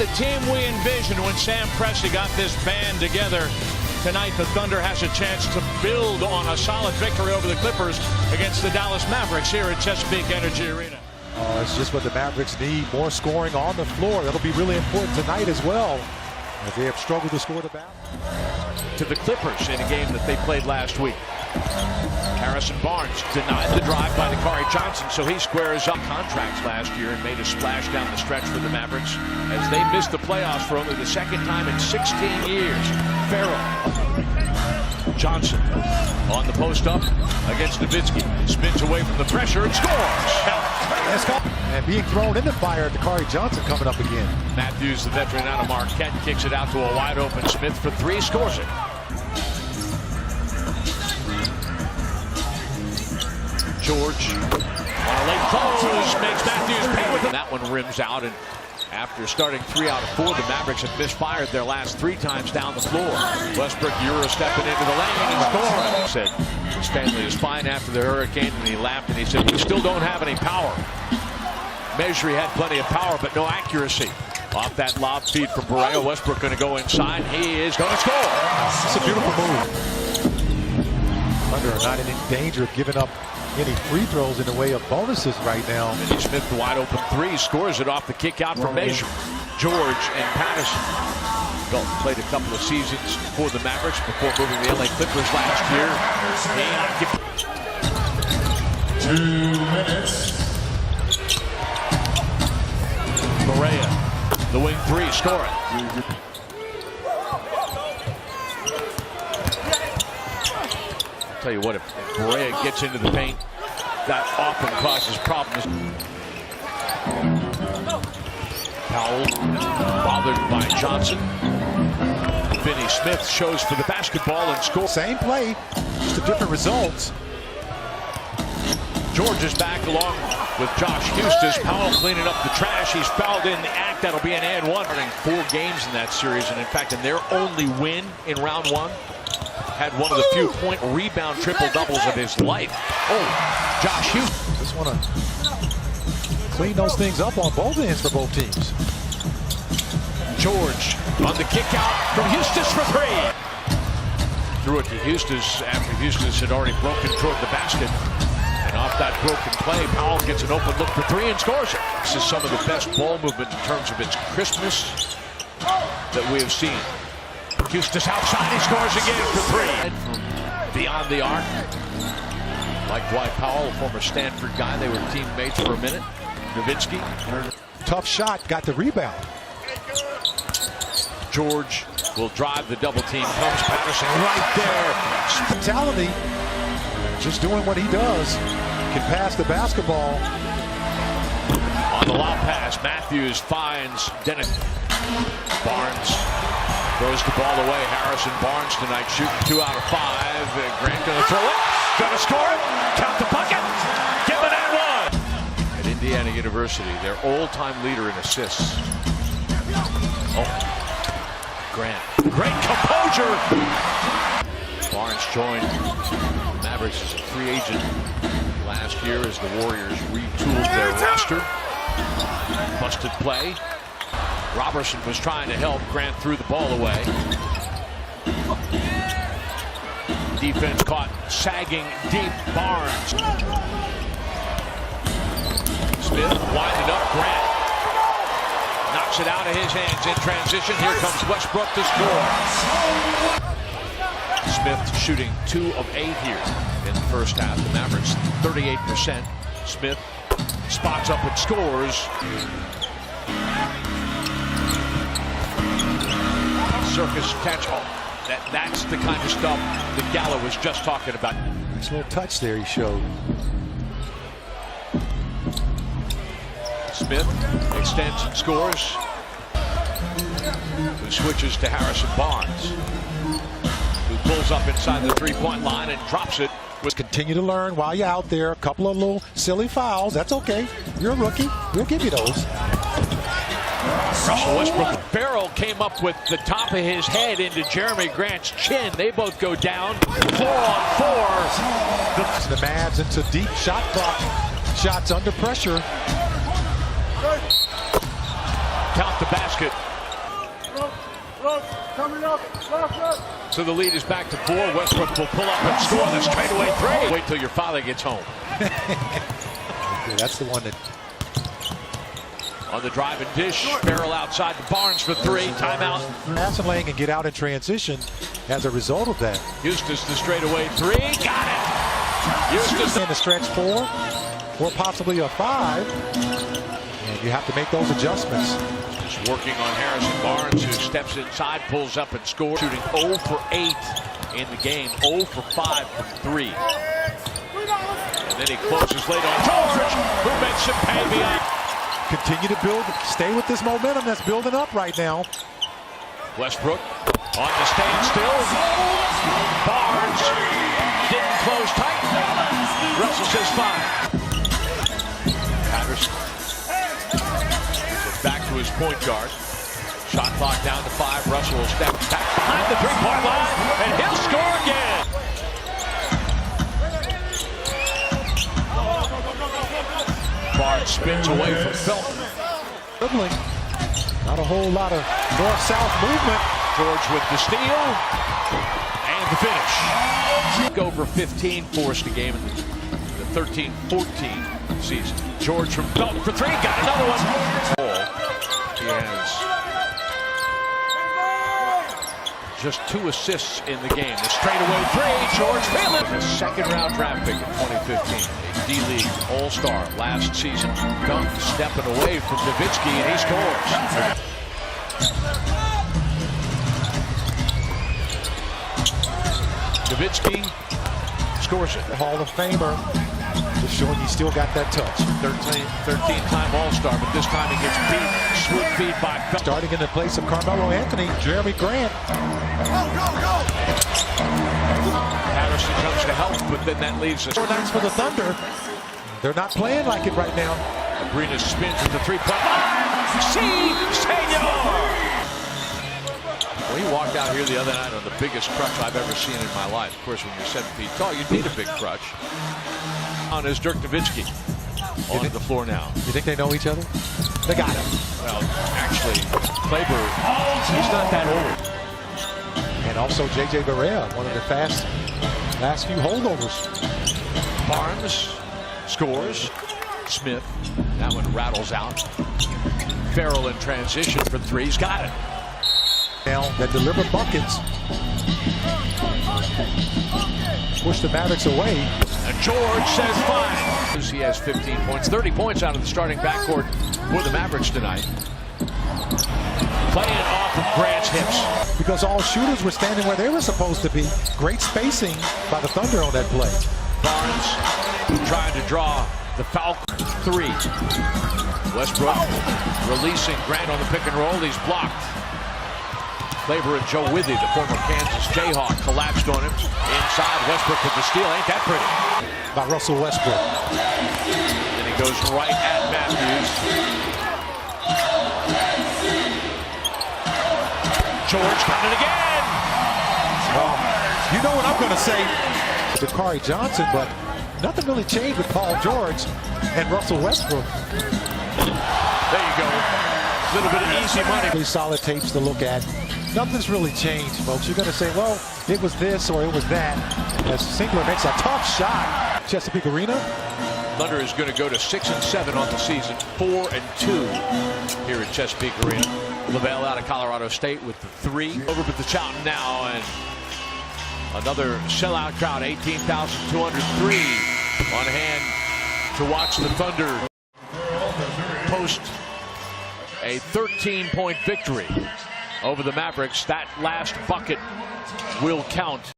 the team we envisioned when Sam Presti got this band together. Tonight, the Thunder has a chance to build on a solid victory over the Clippers against the Dallas Mavericks here at Chesapeake Energy Arena. It's just what the Mavericks need, more scoring on the floor. That'll be really important tonight as well, as they have struggled to score the basket. To the Clippers in a game that they played last week. Harrison Barnes denied the drive by Dakari Johnson, so he squares up contracts last year and made a splash down the stretch for the Mavericks as they missed the playoffs for only the second time in 16 years. Farrell. Johnson on the post up against Nowitzki. Spins away from the pressure and scores. And being thrown in the fire, Dakari Johnson coming up again. Matthews, the veteran out of Marquette, kicks it out to a wide open Smith for three, scores it. George on a late close makes Matthews pay with it. That one rims out, and after starting 3 out of 4, the Mavericks have misfired their last 3 times down the floor. Westbrook Euro stepping into the lane and scoring. Said Stanley is fine after the hurricane, and he laughed and he said, "We still don't have any power." Measure had plenty of power, but no accuracy. Off that lob feed from Barea, Westbrook going to go inside. He is going to score. It's a beautiful move. Thunder are not in danger of giving up any free throws in the way of bonuses right now. Vinny Smith, the wide open 3, scores it off the kick out from Measure. George and Patterson both played a couple of seasons for the Mavericks before moving to the LA Clippers last year. 2 minutes. Barea, the wing 3, scoring. Tell you what, if Barea gets into the paint, that often causes problems. Powell bothered by Johnson. Vinny Smith shows for the basketball and scores. Same play, just a different results. George is back along with Josh Hustis. Powell cleaning up the trash. He's fouled in the act. That'll be an and 1. Running 4 games in that series, and in fact, in their only win in round 1. Had one of the few point rebound triple doubles of his life. Oh, Josh Hustis. Just want to clean those things up on both ends for both teams. George on the kick out from Hustis for 3. Threw it to Hustis after Hustis had already broken toward the basket. And off that broken play, Powell gets an open look for 3 and scores it. This is some of the best ball movement in terms of its crispness that we have seen. Hustis outside, he scores again for 3. From beyond the arc. Like Dwight Powell, a former Stanford guy. They were teammates for a minute. Nowitzki. Tough shot, got the rebound. George will drive the double team. Comes Patterson right there. Mentality, just doing what he does. Can pass the basketball. On the lob pass, Matthews finds Dennett. Barnes throws the ball away. Harrison Barnes tonight shooting 2 out of 5. Grant gonna throw it. Gonna score it. Count the bucket. Give it at 1. At Indiana University, their all-time leader in assists. Oh, Grant. Great composure. Barnes joined Mavericks as a free agent last year as the Warriors retooled their roster. Busted play. Robertson was trying to help. Grant threw the ball away. Defense caught sagging deep. Barnes. Smith winded up. Grant knocks it out of his hands in transition. Here comes Westbrook to score. Smith shooting 2 of 8 here in the first half. The Mavericks 38%. Smith spots up and scores. Circus catch-all. That's the kind of stuff that Gallo was just talking about. Nice little touch there he showed. Smith extends and scores. Who switches to Harrison Barnes, who pulls up inside the 3-point line and drops it. Continue to learn while you're out there. A couple of little silly fouls. That's okay. You're a rookie. We'll give you those. Russell Westbrook barrel came up with the top of his head into Jeremy Grant's chin. They both go down. 4 on 4. The Mavs into deep shot clock. Shots under pressure. Count the basket. So the lead is back to 4. Westbrook will pull up and score the straightaway 3. Wait till your father gets home. Yeah, that's the one that... On the drive and dish, Farrell outside to Barnes for 3. Timeout. Passing lane and get out in transition as a result of that. Eustace the straightaway 3. Got it. Eustace in the stretch 4 or possibly a 5. And you have to make those adjustments. Just working on Harrison Barnes, who steps inside, pulls up and scores. Shooting 0 for 8 in the game. 0 for 5 from 3. And then he closes late on George, who makes him pay beyond. Continue to build, stay with this momentum that's building up right now. Westbrook on the standstill. Barnes didn't close tight. Russell says 5. Patterson back to his point guard. Shot clock down to 5. Russell will step back behind the three-point line, and he'll score again. Barnes spins away from Felton. Dribbling. Not a whole lot of north-south movement. George with the steal and the finish. Over 15 forced a game in the 13-14 season. George from Felton for 3. Got another one. He has just 2 assists in the game. The straightaway 3. George Phelan, the second-round draft pick in 2015. D-League All-Star last season. Dunk stepping away from Nowitzki, and he scores. Nowitzki scores it. Hall of Famer. Just showing you still got that touch. 13-time All-Star, but this time he gets beat. Swoop feed by Felton. Starting in the place of Carmelo Anthony, Jeremy Grant. Patterson comes to help, but then that leaves us. 4 nights for the Thunder. They're not playing like it right now. Abrines spins at the 3-point line. See, senor! Well, he walked out here the other night on the biggest crutch I've ever seen in my life. Of course, when you're 7 feet tall, you need a big crutch. On is Dirk Nowitzki on the floor now. You think they know each other? They got him. Well, actually, Kleber, he's not that old. And also J.J. Barea, one of the last few holdovers. Barnes scores. Smith, that one rattles out. Farrell in transition for 3. He's got it. Now that deliver buckets. Push the Mavericks away. And George says 5. He has 15 points, 30 points out of the starting backcourt for the Mavericks tonight. Playing off of Grant's hips. Because all shooters were standing where they were supposed to be. Great spacing by the Thunder on that play. Barnes trying to draw the foul 3. Westbrook releasing Grant on the pick and roll. He's blocked. Kleber and Joe Withy, the former Kansas Jayhawk, collapsed on him. Inside, Westbrook with the steal. Ain't that pretty? By Russell Westbrook. And he goes right at Matthews. George got it again. Well, you know what I'm going to say to Kari Johnson, but nothing really changed with Paul George and Russell Westbrook. There you go. A little bit of easy money. Really solid tapes to look at. Nothing's really changed, folks. You're going to say, well, it was this or it was that. As Singler makes a tough shot. Chesapeake Arena. Thunder is going to go to 6-7 on the season, 4-2 here at Chesapeake Arena. LaVelle out of Colorado State with the 3. Over with the Chowton now, and another sellout crowd, 18,203 on hand to watch the Thunder post a 13-point victory over the Mavericks. That last bucket will count.